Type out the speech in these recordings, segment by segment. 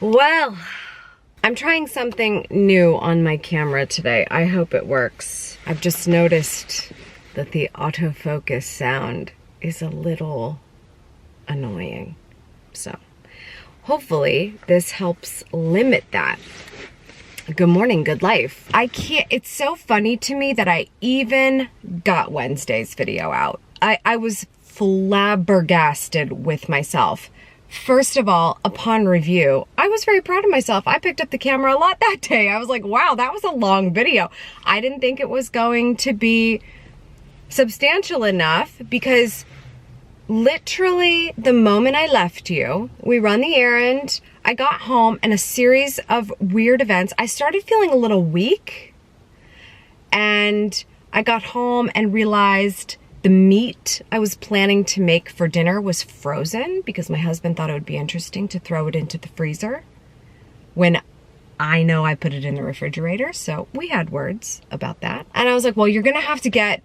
Well, I'm trying something new on my camera today. I hope it works. I've just noticed that the autofocus sound is a little annoying. So hopefully this helps limit that. Good morning, good life. It's so funny to me that I even got Wednesday's video out. I was flabbergasted with myself. First of all, upon review, I was very proud of myself. I picked up the camera a lot that day. I was like, wow, that was a long video. I didn't think it was going to be substantial enough because literally the moment I left you, we run the errand, I got home, and a series of weird events. I started feeling a little weak, and I got home and realized the meat I was planning to make for dinner was frozen because my husband thought it would be interesting to throw it into the freezer when I know I put it in the refrigerator. So we had words about that. And I was like, well, you're gonna have to get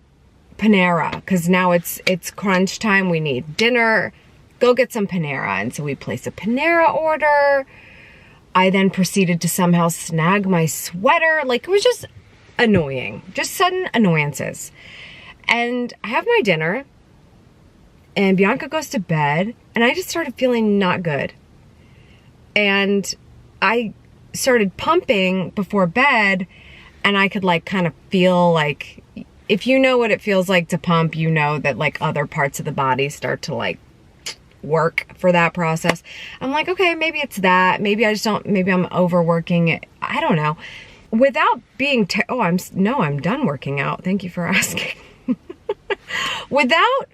Panera because now it's crunch time. We need dinner. Go get some Panera. And so we placed a Panera order. I then proceeded to somehow snag my sweater. Like, it was just annoying, just sudden annoyances. And I have my dinner, and Bianca goes to bed, and I just started feeling not good. And I started pumping before bed, and I could like kind of feel like, if you know what it feels like to pump, you know that like other parts of the body start to like work for that process. I'm like, okay, maybe it's that. Maybe maybe I'm overworking it. I don't know. Without being, I'm done working out. Thank you for asking. Without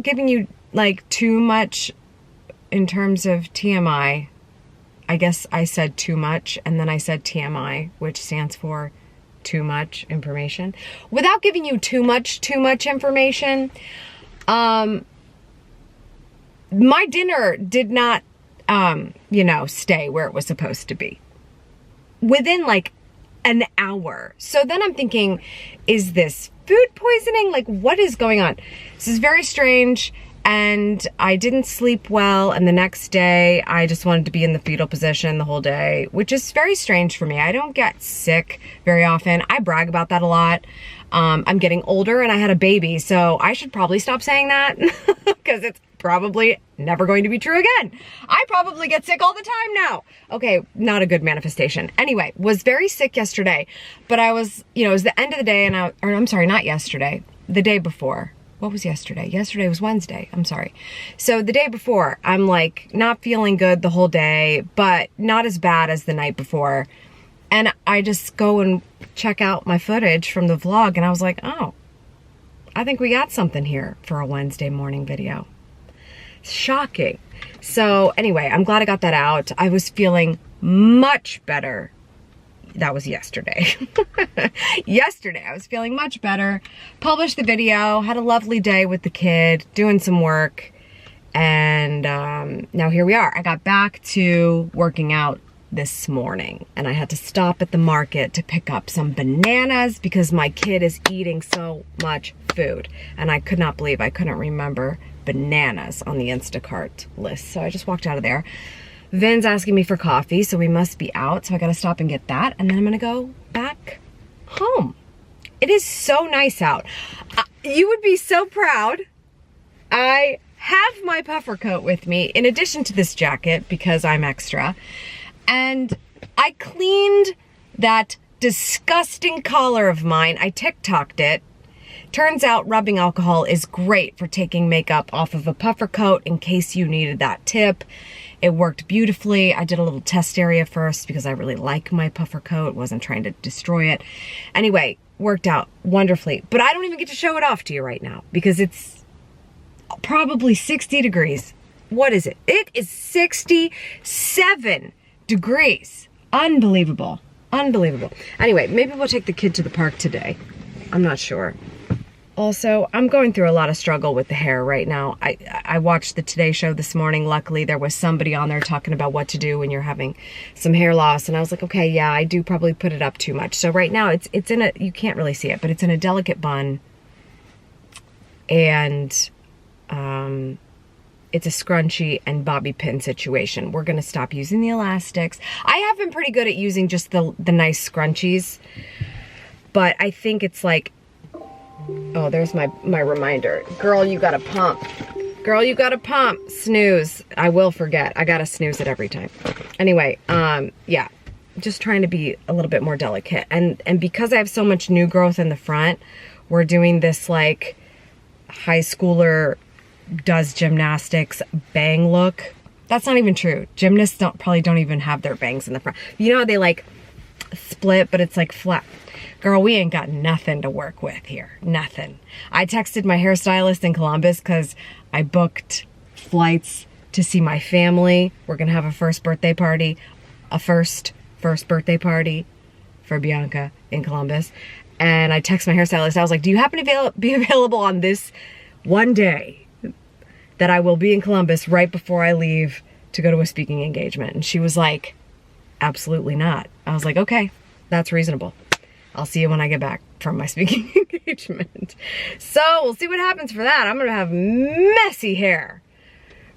giving you like too much in terms of TMI, I guess I said too much and then I said TMI, which stands for too much information. Without giving you too much information, my dinner did not, stay where it was supposed to be within like an hour. So then I'm thinking, is this food poisoning? Like, what is going on? This is very strange. And I didn't sleep well. And the next day I just wanted to be in the fetal position the whole day, which is very strange for me. I don't get sick very often. I brag about that a lot. I'm getting older and I had a baby, so I should probably stop saying that because it's probably never going to be true again. I probably get sick all the time now. Okay, not a good manifestation. Anyway, was very sick yesterday, but I was, it was the end of the day and I'm sorry, not yesterday, the day before. What was yesterday? Yesterday was Wednesday. I'm sorry. So the day before, I'm like not feeling good the whole day, but not as bad as the night before. And I just go and check out my footage from the vlog and I was like, oh, I think we got something here for a Wednesday morning video. Shocking. So anyway, I'm glad I got that out. I was feeling much better. That was yesterday. Yesterday, I was feeling much better. Published the video, had a lovely day with the kid, doing some work. And now here we are. I got back to working out this morning and I had to stop at the market to pick up some bananas because my kid is eating so much food. And I could not believe I couldn't remember bananas on the Instacart list. So I just walked out of there. Vin's asking me for coffee, so we must be out. So I gotta stop and get that. And then I'm gonna go back home. It is so nice out. You would be so proud. I have my puffer coat with me in addition to this jacket because I'm extra. And I cleaned that disgusting collar of mine. I TikToked it. Turns out rubbing alcohol is great for taking makeup off of a puffer coat in case you needed that tip. It worked beautifully. I did a little test area first because I really like my puffer coat. Wasn't trying to destroy it. Anyway, worked out wonderfully. But I don't even get to show it off to you right now because it's probably 60 degrees. What is it? It is 67 degrees. Unbelievable. Unbelievable. Anyway, maybe we'll take the kid to the park today. I'm not sure. Also, I'm going through a lot of struggle with the hair right now. I watched the Today Show this morning. Luckily, there was somebody on there talking about what to do when you're having some hair loss. And I was like, okay, yeah, I do probably put it up too much. So right now, it's in a, you can't really see it, but it's in a delicate bun. And it's a scrunchie and bobby pin situation. We're gonna stop using the elastics. I have been pretty good at using just the nice scrunchies, but I think it's like, oh, there's my reminder. Girl, you gotta pump. Girl, you gotta pump. Snooze. I will forget. I gotta snooze it every time. Anyway, yeah, just trying to be a little bit more delicate. And because I have so much new growth in the front, we're doing this like high schooler does gymnastics bang look. That's not even true. Gymnasts probably don't even have their bangs in the front. You know how they like split, but it's like flat. Girl, we ain't got nothing to work with here. Nothing. I texted my hairstylist in Columbus because I booked flights to see my family. We're gonna have a first birthday party for Bianca in Columbus. And I texted my hairstylist. I was like, do you happen to be available on this one day that I will be in Columbus right before I leave to go to a speaking engagement? And she was like, absolutely not. I was like, okay, that's reasonable. I'll see you when I get back from my speaking engagement. So we'll see what happens for that. I'm gonna have messy hair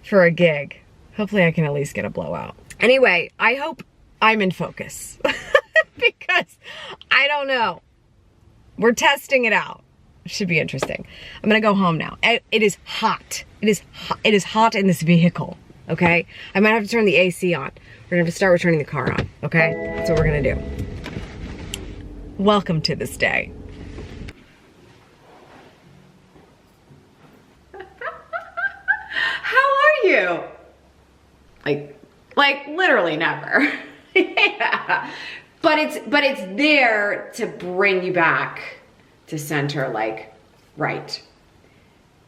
for a gig. Hopefully I can at least get a blowout. Anyway, I hope I'm in focus because I don't know. We're testing it out. Should be interesting. I'm gonna go home now. It is hot. It is hot in this vehicle, okay? I might have to turn the AC on. We're gonna have to start returning the car on, okay? That's what we're gonna do. Welcome to this day. How are you? Like literally never. Yeah. But it's there to bring you back to center, like, right.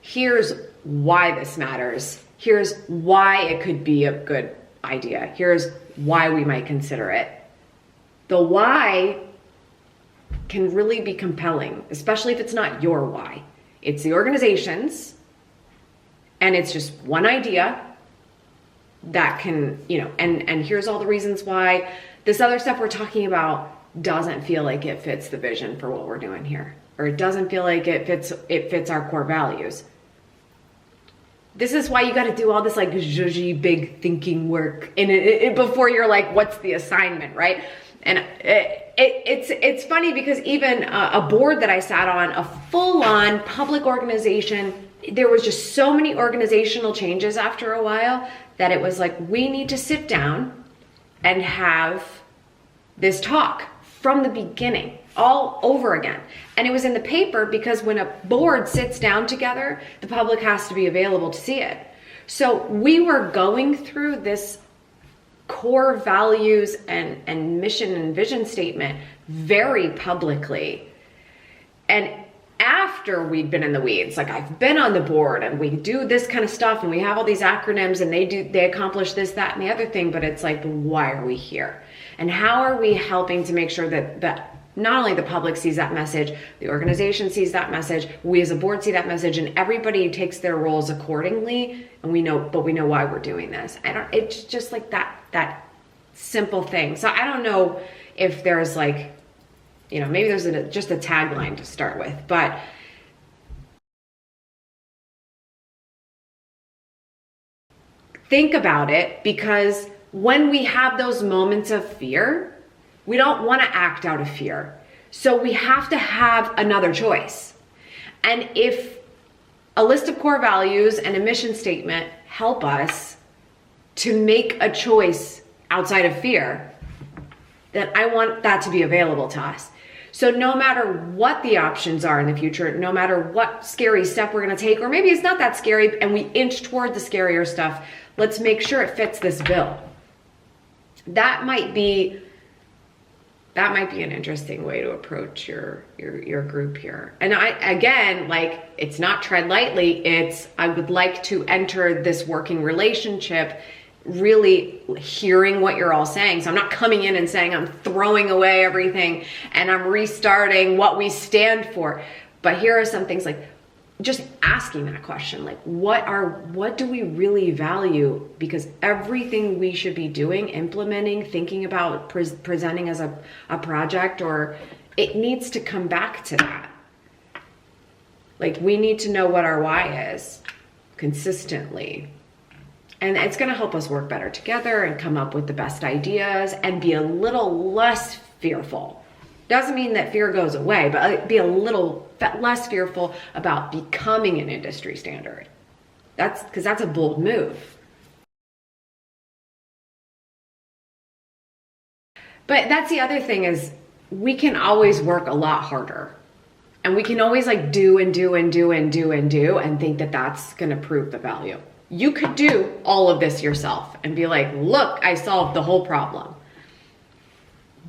Here's why this matters. Here's why it could be a good idea. Here's why we might consider it. The why can really be compelling, especially if it's not your why. It's the organization's, and it's just one idea that can, you know, and here's all the reasons why this other stuff we're talking about doesn't feel like it fits the vision for what we're doing here, or it doesn't feel like it fits our core values. This is why you got to do all this like zhuzhy big thinking work in it before you're like, what's the assignment, right? And it's funny because even a board that I sat on, a full-on public organization, there was just so many organizational changes after a while that it was like, we need to sit down and have this talk from the beginning, all over again. And it was in the paper because when a board sits down together, the public has to be available to see it. So we were going through this core values and mission and vision statement very publicly. And after we'd been in the weeds, like I've been on the board and we do this kind of stuff and we have all these acronyms and they accomplish this, that, and the other thing, but it's like, why are we here? And how are we helping to make sure that not only the public sees that message, the organization sees that message, we as a board see that message, and everybody takes their roles accordingly, and we know why we're doing this. It's just like that simple thing. So I don't know if there's like, you know, maybe there's just a tagline to start with, but think about it, because when we have those moments of fear, we don't want to act out of fear. So we have to have another choice. And if a list of core values and a mission statement help us to make a choice outside of fear, then I want that to be available to us. So no matter what the options are in the future, no matter what scary step we're going to take, or maybe it's not that scary and we inch toward the scarier stuff, let's make sure it fits this bill. That might be an interesting way to approach your group here. And again, like, it's not tread lightly, it's I would like to enter this working relationship really hearing what you're all saying. So I'm not coming in and saying I'm throwing away everything and I'm restarting what we stand for. But here are some things, like just asking that question, like what do we really value? Because everything we should be doing, implementing, thinking about, presenting as a project, or it needs to come back to that. Like, we need to know what our why is consistently. And it's going to help us work better together and come up with the best ideas and be a little less fearful. Doesn't mean that fear goes away, but be a little less fearful about becoming an industry standard. That's because that's a bold move. But that's the other thing is we can always work a lot harder. And we can always like do and think that that's going to prove the value. You could do all of this yourself and be like, look, I solved the whole problem.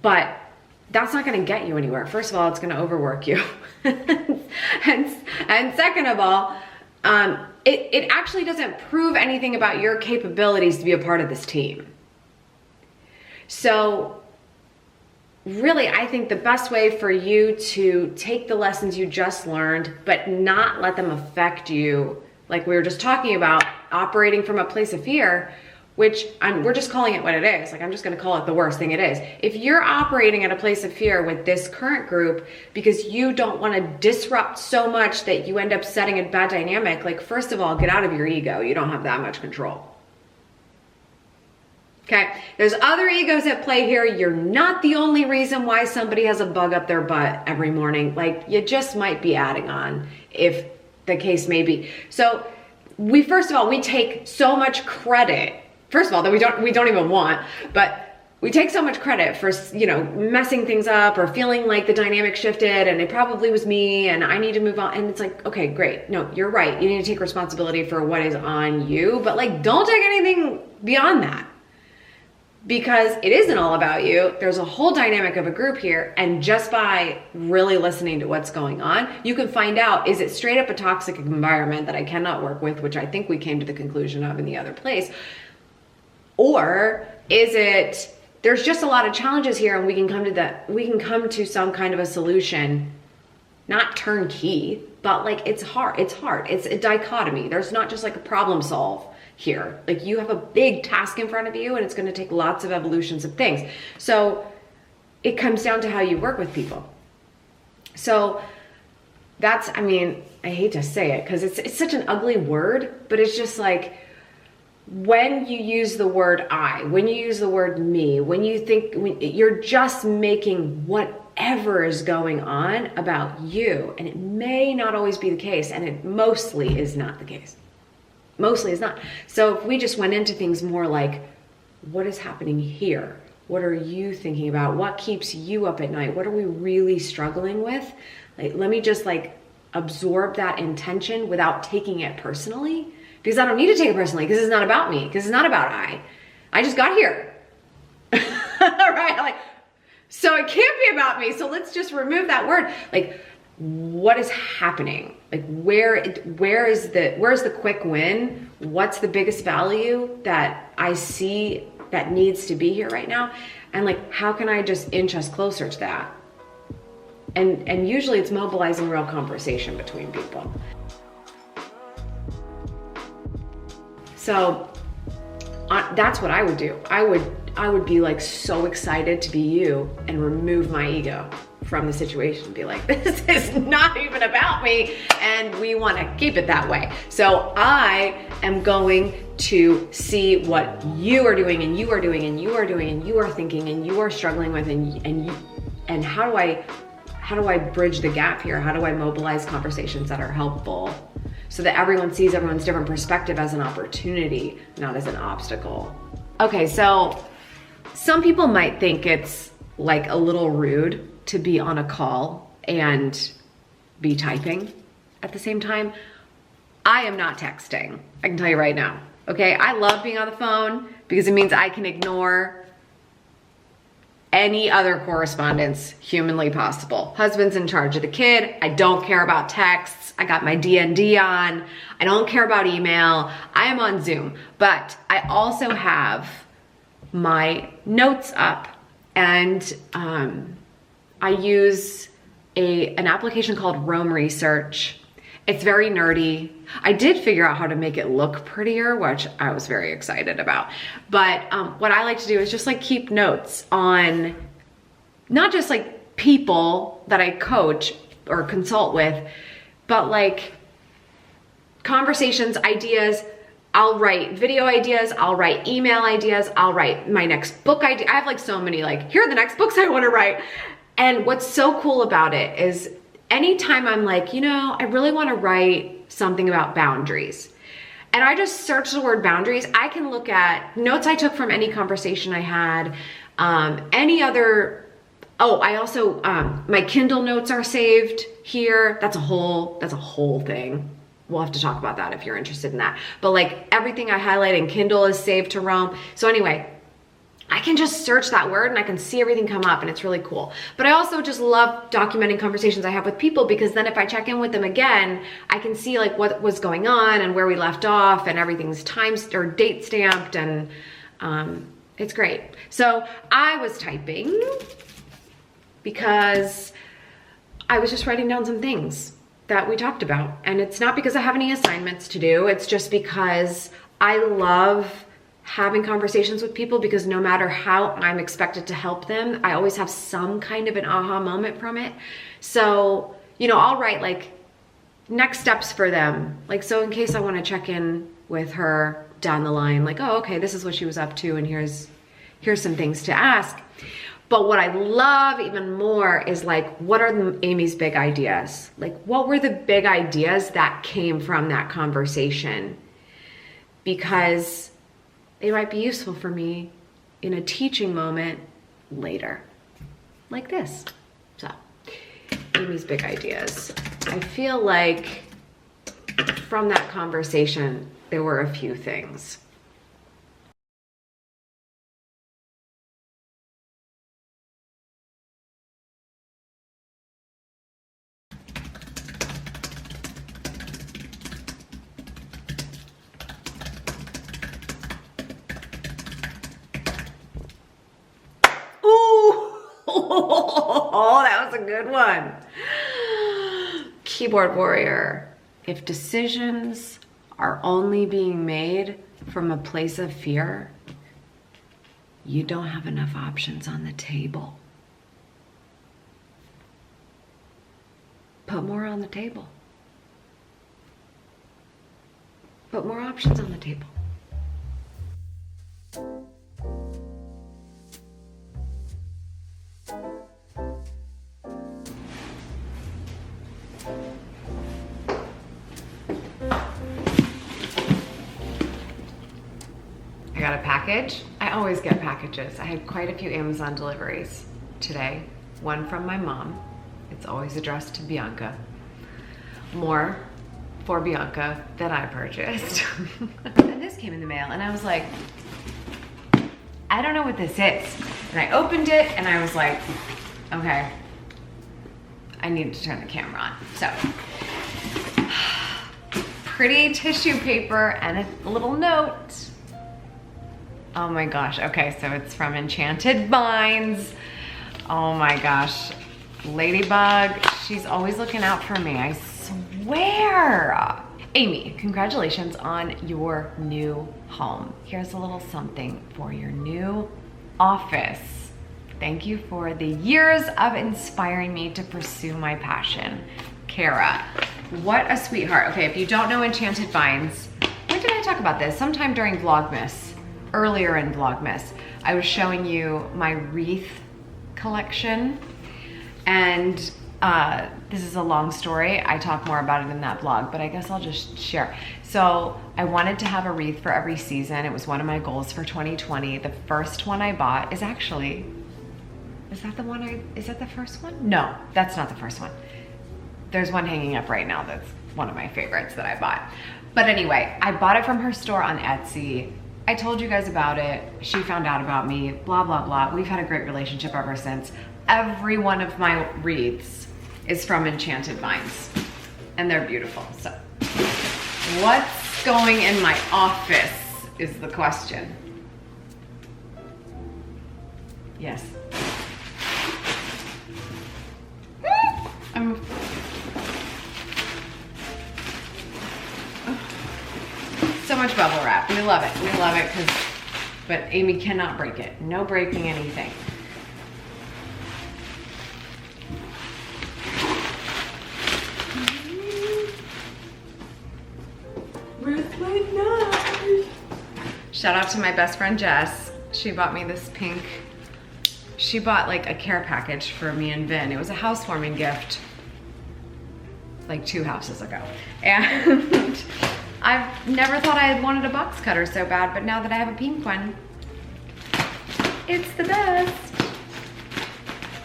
But that's not going to get you anywhere. First of all, it's going to overwork you. and second of all, it actually doesn't prove anything about your capabilities to be a part of this team. So really, I think the best way for you to take the lessons you just learned, but not let them affect you, like we were just talking about, operating from a place of fear, which we're just calling it what it is. Like I'm just going to call it the worst thing it is. If you're operating at a place of fear with this current group because you don't want to disrupt so much that you end up setting a bad dynamic, like first of all, get out of your ego. You don't have that much control. Okay, there's other egos at play here. You're not the only reason why somebody has a bug up their butt every morning. Like you just might be adding on, if the case may be. So first of all, we take so much credit, first of all, that we don't even want, but we take so much credit for, messing things up or feeling like the dynamic shifted and it probably was me and I need to move on. And it's like, okay, great. No, you're right. You need to take responsibility for what is on you, but like, don't take anything beyond that. Because it isn't all about you. There's a whole dynamic of a group here. And just by really listening to what's going on, you can find out, is it straight up a toxic environment that I cannot work with, which I think we came to the conclusion of in the other place? Or is it, there's just a lot of challenges here and we can come to some kind of a solution, not turnkey, but like it's hard. It's a dichotomy. There's not just like a problem solve here. Like you have a big task in front of you and it's going to take lots of evolutions of things. So it comes down to how you work with people. So that's, I hate to say it because it's such an ugly word, but it's just like when you use the word I, when you use the word me, when you're just making whatever is going on about you, and it may not always be the case, and it mostly is not the case. Mostly is not. So if we just went into things more like, what is happening here? What are you thinking about? What keeps you up at night? What are we really struggling with? Like, let me just like absorb that intention without taking it personally, because I don't need to take it personally because it's not about me, because it's not about I just got here. Right? So it can't be about me. So let's just remove that word. Like, what is happening? Like where is the quick win? What's the biggest value that I see that needs to be here right now? And like, how can I just inch us closer to that? And usually it's mobilizing real conversation between people. So that's what I would do. I would be like so excited to be you and remove my ego from the situation, be like, this is not even about me and we want to keep it that way. So I am going to see what you are doing and you are doing and you are doing and you are thinking and you are struggling with and how do I bridge the gap here? How do I mobilize conversations that are helpful so that everyone sees everyone's different perspective as an opportunity, not as an obstacle? Okay, so some people might think it's like a little rude to be on a call and be typing at the same time. I am not texting. I can tell you right now. Okay, I love being on the phone because it means I can ignore any other correspondence humanly possible. Husband's in charge of the kid. I don't care about texts. I got my DND on. I don't care about email. I am on Zoom, but I also have my notes up and I use an application called Roam Research. It's very nerdy. I did figure out how to make it look prettier, which I was very excited about. But what I like to do is just like keep notes on not just like people that I coach or consult with, but like conversations, ideas, I'll write video ideas, I'll write email ideas, I'll write my next book idea. I have like so many, like, here are the next books I want to write. And what's so cool about it is anytime I'm like, you know, I really want to write something about boundaries, and I just search the word boundaries, I can look at notes I took from any conversation I had, any other, oh, I also, my Kindle notes are saved here. That's a whole thing. We'll have to talk about that if you're interested in that. But like everything I highlight in Kindle is saved to Rome. So anyway, I can just search that word and I can see everything come up, and it's really cool. But I also just love documenting conversations I have with people, because then if I check in with them again, I can see like what was going on and where we left off, and everything's timed or date stamped, and it's great. So I was typing because I was just writing down some things that we talked about. And it's not because I have any assignments to do. It's just because I love having conversations with people, because no matter how I'm expected to help them, I always have some kind of an aha moment from it. So, you know, I'll write like next steps for them. Like, so in case I want to check in with her down the line, like, oh, okay, this is what she was up to, and here's some things to ask. But what I love even more is like, what are Amy's big ideas? Like, what were the big ideas that came from that conversation? Because they might be useful for me in a teaching moment later, like this. So, Amy's big ideas. I feel like from that conversation, there were a few things. Oh, that was a good one. Keyboard warrior. If decisions are only being made from a place of fear, you don't have enough options on the table. Put more on the table. Put more options on the table. I got a package. I always get packages. I had quite a few Amazon deliveries today. One from my mom. It's always addressed to Bianca. More for Bianca than I purchased. And this came in the mail, and I was like, I don't know what this is. And I opened it and I was like, okay, I need to turn the camera on. So, pretty tissue paper and a little note. Oh my gosh, okay, so it's from Enchanted Vines. Oh my gosh, Ladybug, she's always looking out for me, I swear. Amy, congratulations on your new home. Here's a little something for your new office. Thank you for the years of inspiring me to pursue my passion. Kara, what a sweetheart. Okay, if you don't know Enchanted Vines, when did I talk about this? Sometime during Vlogmas. Earlier in Vlogmas, I was showing you my wreath collection, and this is a long story. I talk more about it in that vlog, but I guess I'll just share. So I wanted to have a wreath for every season. It was one of my goals for 2020. The first one I bought is actually, is that the first one? No, that's not the first one. There's one hanging up right now that's one of my favorites that I bought. But anyway, I bought it from her store on Etsy. I told you guys about it. She found out about me, blah, blah, blah. We've had a great relationship ever since. Every one of my wreaths is from Enchanted Vines, and they're beautiful. So, what's going in my office is the question. Yes. So much bubble wrap. We love it. We love it but Amy cannot break it. No breaking anything. Where's my knife? Shout out to my best friend Jess. She bought me this pink, she bought like a care package for me and Vin. It was a housewarming gift like 2 houses ago. And I've never thought I had wanted a box cutter so bad, but now that I have a pink one, it's the best.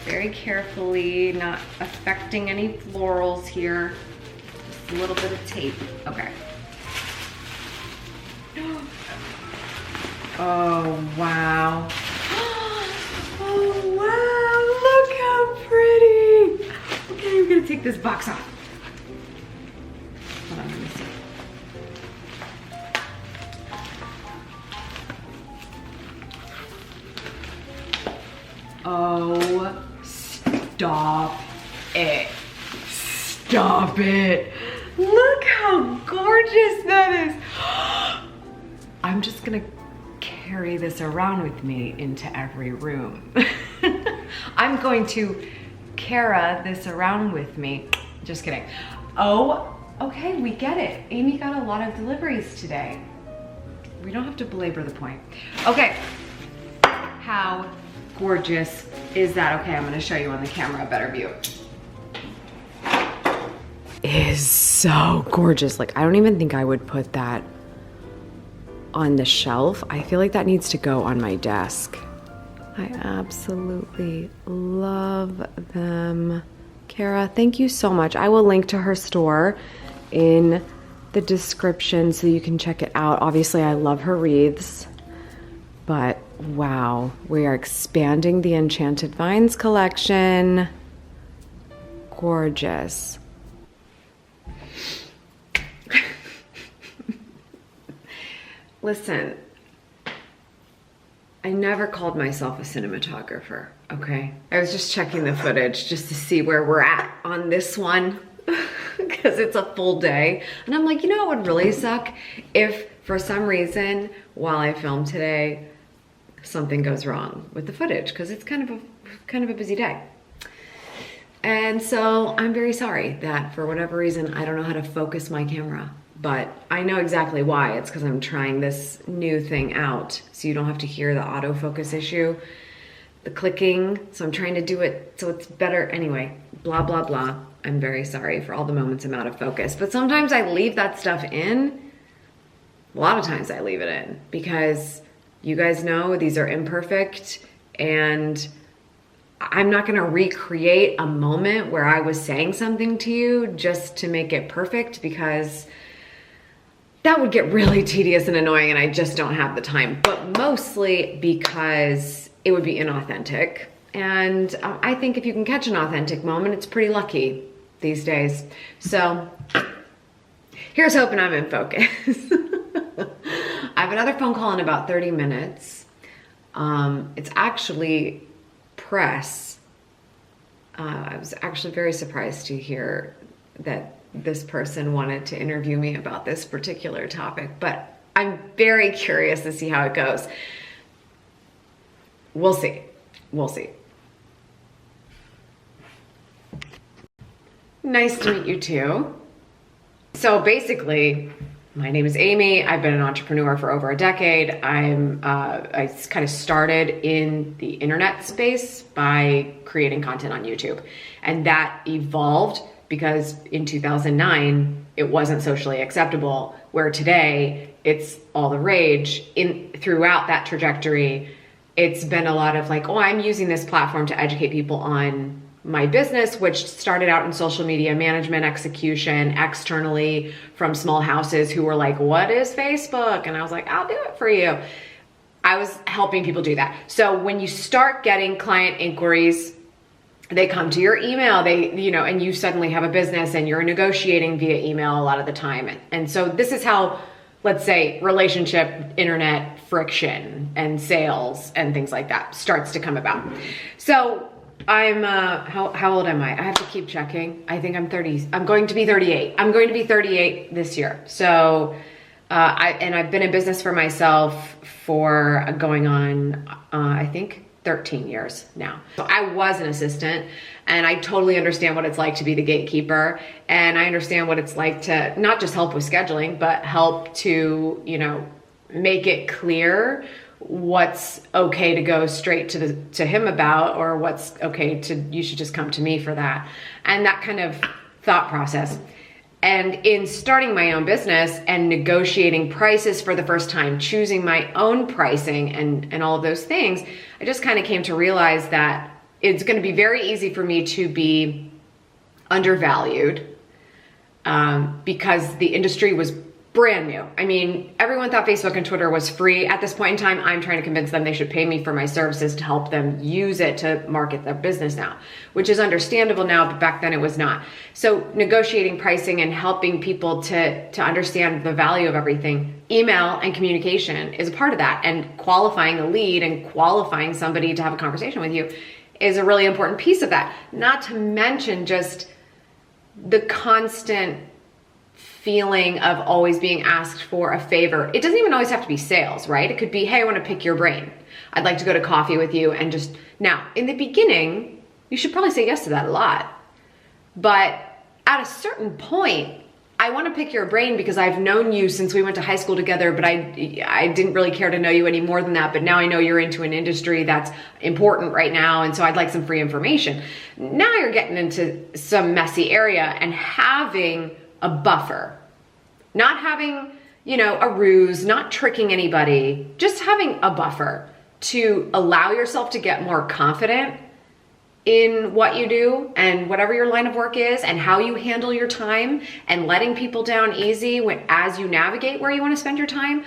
Very carefully, not affecting any florals here. Just a little bit of tape. Okay. Oh, wow. Oh, wow, look how pretty. Okay, I'm gonna take this box off. Hold on, let me see. Oh, stop it. Stop it. Look how gorgeous that is. I'm just gonna carry this around with me into every room. I'm going to Kara this around with me. Just kidding. Oh, okay, we get it. Amy got a lot of deliveries today. We don't have to belabor the point. Okay, how gorgeous is that? Okay, I'm gonna show you on the camera a better view. It is so gorgeous. Like, I don't even think I would put that on the shelf. I feel like that needs to go on my desk. I absolutely love them. Kara, thank you so much. I will link to her store in the description so you can check it out. Obviously, I love her wreaths, but wow, we are expanding the Enchanted Vines collection. Gorgeous. Listen, I never called myself a cinematographer, okay? I was just checking the footage just to see where we're at on this one because it's a full day. And I'm like, you know what would really suck? If for some reason while I film today, something goes wrong with the footage because it's kind of a busy day. And so I'm very sorry that for whatever reason, I don't know how to focus my camera. But I know exactly why. It's because I'm trying this new thing out. So you don't have to hear the autofocus issue, the clicking. So I'm trying to do it so it's better. Anyway, blah, blah, blah. I'm very sorry for all the moments I'm out of focus. But sometimes I leave that stuff in. A lot of times I leave it in because you guys know these are imperfect and I'm not gonna recreate a moment where I was saying something to you just to make it perfect because that would get really tedious and annoying and I just don't have the time, but mostly because it would be inauthentic. And I think if you can catch an authentic moment, it's pretty lucky these days. So here's hoping I'm in focus. I have another phone call in about 30 minutes. It's actually press. I was actually very surprised to hear that this person wanted to interview me about this particular topic, but I'm very curious to see how it goes. We'll see. We'll see. Nice to meet you too. So basically, my name is Amy. I've been an entrepreneur for over a decade. I kind of started in the internet space by creating content on YouTube, and that evolved because in 2009, it wasn't socially acceptable, where today it's all the rage. Throughout that trajectory, it's been a lot of like, oh, I'm using this platform to educate people on my business, which started out in social media management execution externally from small houses who were like, what is Facebook? And I was like, I'll do it for you. I was helping people do that. So when you start getting client inquiries, they come to your email, and you suddenly have a business and you're negotiating via email a lot of the time. And so this is how, let's say, relationship, internet friction and sales and things like that starts to come about. So I'm, how old am I? I have to keep checking. I think I'm 30. I'm going to be 38. I'm going to be 38 this year. So, I've been in business for myself for going on, I think 13 years now. So I was an assistant and I totally understand what it's like to be the gatekeeper. And I understand what it's like to not just help with scheduling, but help to, make it clear what's okay to go straight to him about, or what's okay to, you should just come to me for that. And that kind of thought process. And in starting my own business and negotiating prices for the first time, choosing my own pricing and all of those things, I just kind of came to realize that it's going to be very easy for me to be undervalued because the industry was brand new. I mean, everyone thought Facebook and Twitter was free. At this point in time, I'm trying to convince them they should pay me for my services to help them use it to market their business now, which is understandable now, but back then it was not. So negotiating pricing and helping people to understand the value of everything, email and communication is a part of that. And qualifying a lead and qualifying somebody to have a conversation with you is a really important piece of that. Not to mention just the constant feeling of always being asked for a favor. It doesn't even always have to be sales, right? It could be, hey, I want to pick your brain. I'd like to go to coffee with you and just, now, in the beginning, you should probably say yes to that a lot. But at a certain point, I want to pick your brain because I've known you since we went to high school together, but I didn't really care to know you any more than that. But now I know you're into an industry that's important right now. And so I'd like some free information. Now you're getting into some messy area, and having a buffer, not having, a ruse, not tricking anybody, just having a buffer to allow yourself to get more confident in what you do and whatever your line of work is and how you handle your time, and letting people down easy as you navigate where you want to spend your time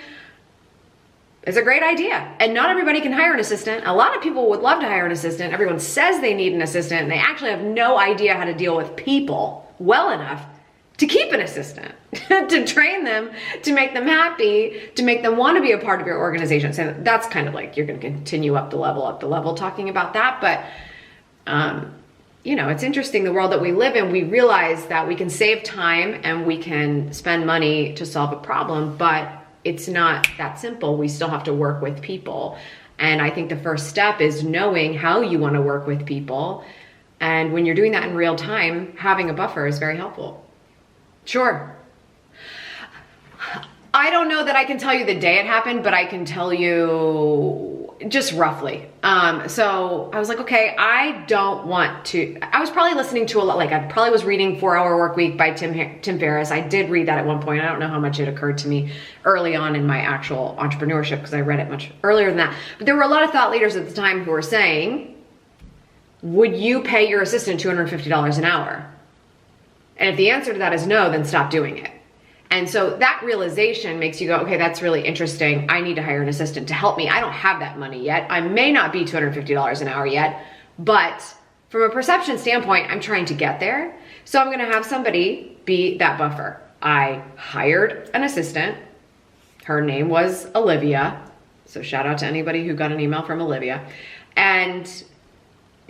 is a great idea. And not everybody can hire an assistant. A lot of people would love to hire an assistant. Everyone says they need an assistant, and they actually have no idea how to deal with people well enough to keep an assistant, to train them, to make them happy, to make them want to be a part of your organization. So that's kind of like, you're going to continue up the level talking about that. But, it's interesting, the world that we live in. We realize that we can save time and we can spend money to solve a problem, but it's not that simple. We still have to work with people. And I think the first step is knowing how you want to work with people. And when you're doing that in real time, having a buffer is very helpful. Sure. I don't know that I can tell you the day it happened, but I can tell you just roughly. So I was like, okay, I was probably listening to a lot, like I probably was reading 4 Hour Workweek by Tim Ferriss. I did read that at one point. I don't know how much it occurred to me early on in my actual entrepreneurship, because I read it much earlier than that. But there were a lot of thought leaders at the time who were saying, would you pay your assistant $250 an hour? And if the answer to that is no, then stop doing it. And so that realization makes you go, okay, that's really interesting. I need to hire an assistant to help me. I don't have that money yet. I may not be $250 an hour yet, but from a perception standpoint, I'm trying to get there. So I'm going to have somebody be that buffer. I hired an assistant. Her name was Olivia. So shout out to anybody who got an email from Olivia. And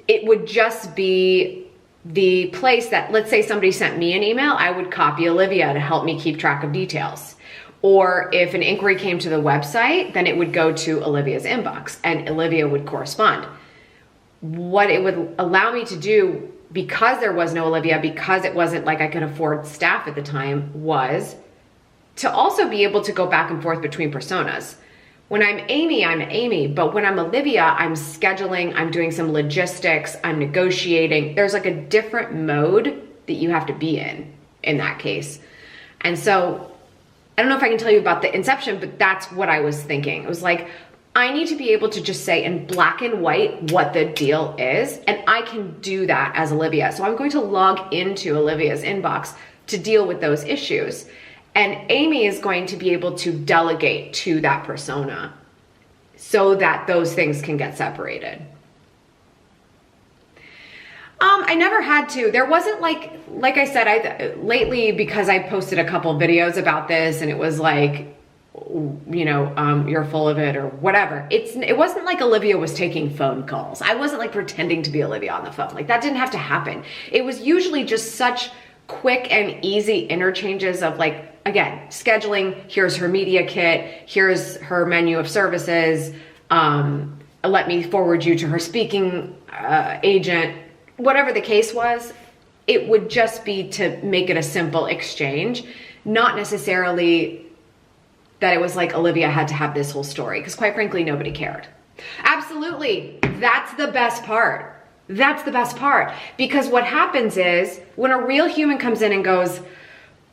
it would just be the place that, let's say somebody sent me an email, I would copy Olivia to help me keep track of details. Or if an inquiry came to the website, then it would go to Olivia's inbox and Olivia would correspond. What it would allow me to do, because there was no Olivia, because it wasn't like I could afford staff at the time, was to also be able to go back and forth between personas. When I'm Amy, but when I'm Olivia, I'm scheduling, I'm doing some logistics, I'm negotiating. There's like a different mode that you have to be in that case. And so I don't know if I can tell you about the inception, but that's what I was thinking. It was like, I need to be able to just say in black and white what the deal is, and I can do that as Olivia. So I'm going to log into Olivia's inbox to deal with those issues. And Amy is going to be able to delegate to that persona so that those things can get separated. I never had to. There wasn't like I said, lately, because I posted a couple videos about this and it was like, you're full of it or whatever. It wasn't like Olivia was taking phone calls. I wasn't like pretending to be Olivia on the phone. Like that didn't have to happen. It was usually just such quick and easy interchanges of like, again, scheduling, here's her media kit, here's her menu of services, let me forward you to her speaking agent, whatever the case was. It would just be to make it a simple exchange, not necessarily that it was like Olivia had to have this whole story, because quite frankly, nobody cared. Absolutely. That's the best part. That's the best part. Because what happens is when a real human comes in and goes,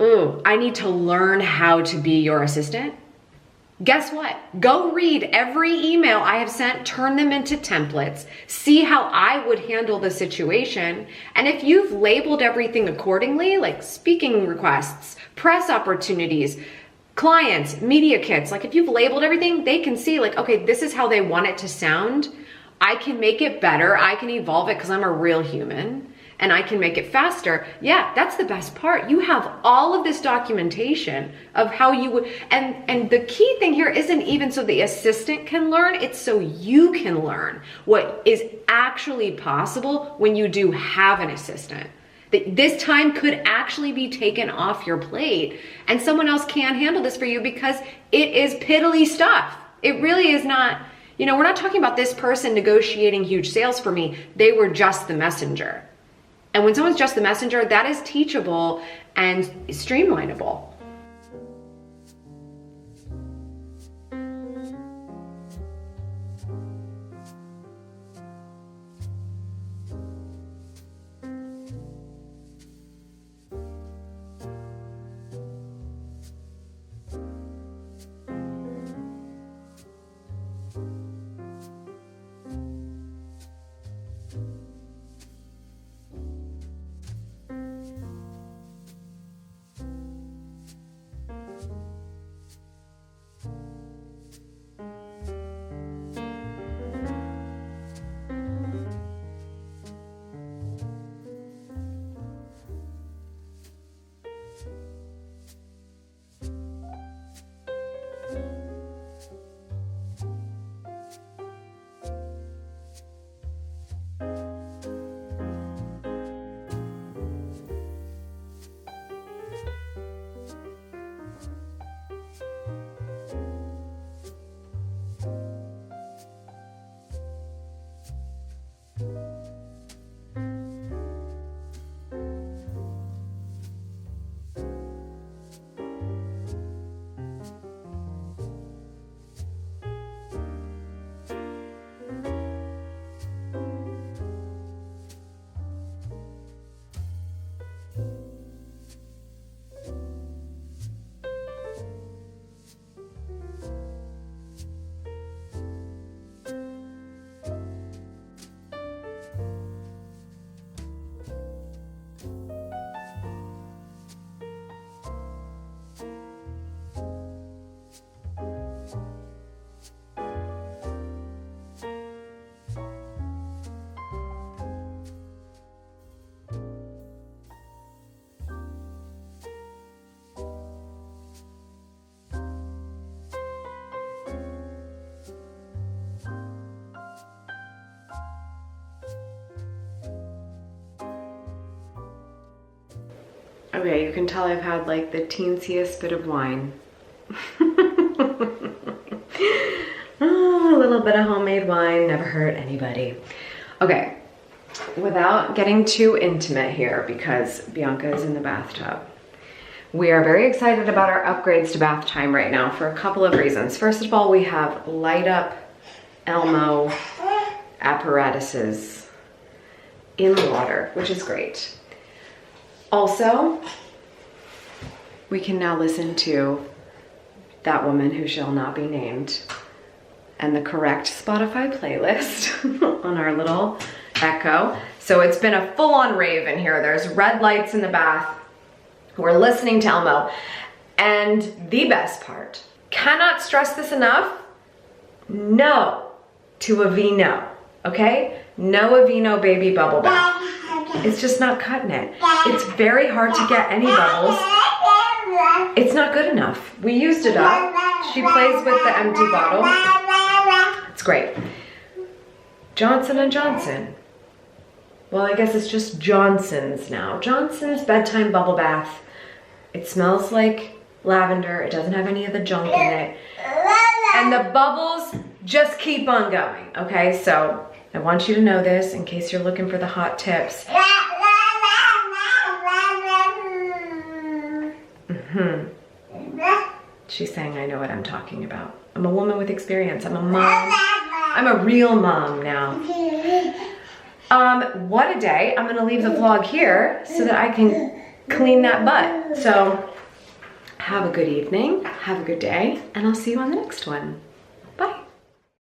ooh, I need to learn how to be your assistant. Guess what? Go read every email I have sent, turn them into templates, see how I would handle the situation. And if you've labeled everything accordingly, like speaking requests, press opportunities, clients, media kits, like if you've labeled everything, they can see like, okay, this is how they want it to sound. I can make it better. I can evolve it because I'm a real human and I can make it faster. Yeah, that's the best part. You have all of this documentation of how you would, and the key thing here isn't even so the assistant can learn, it's so you can learn what is actually possible when you do have an assistant. That this time could actually be taken off your plate and someone else can handle this for you because it is piddly stuff. It really is not, you know, we're not talking about this person negotiating huge sales for me. They were just the messenger. And when someone's just the messenger, that is teachable and streamlinable. Okay, you can tell I've had like the teensiest bit of wine. Oh, a little bit of homemade wine never hurt anybody. Okay, without getting too intimate here because Bianca is in the bathtub, we are very excited about our upgrades to bath time right now for a couple of reasons. First of all, we have light up Elmo apparatuses in the water, which is great. Also, we can now listen to That Woman Who Shall Not Be Named and the correct Spotify playlist on our little Echo. So it's been a full-on rave in here. There's red lights in the bath. We're listening to Elmo. And the best part, cannot stress this enough, no to a vino, okay? No a vino baby bubble bath. It's just not cutting it. It's very hard to get any bubbles. It's not good enough. We used it up. She plays with the empty bottle. It's great. Johnson & Johnson. Well, I guess it's just Johnson's now. Johnson's bedtime bubble bath. It smells like lavender. It doesn't have any of the junk in it. And the bubbles just keep on going, okay? So I want you to know this in case you're looking for the hot tips. She's saying I know what I'm talking about. I'm a woman with experience. I'm a mom. I'm a real mom now. What a day. I'm gonna leave the vlog here so that I can clean that butt. So have a good evening, have a good day, and I'll see you on the next one.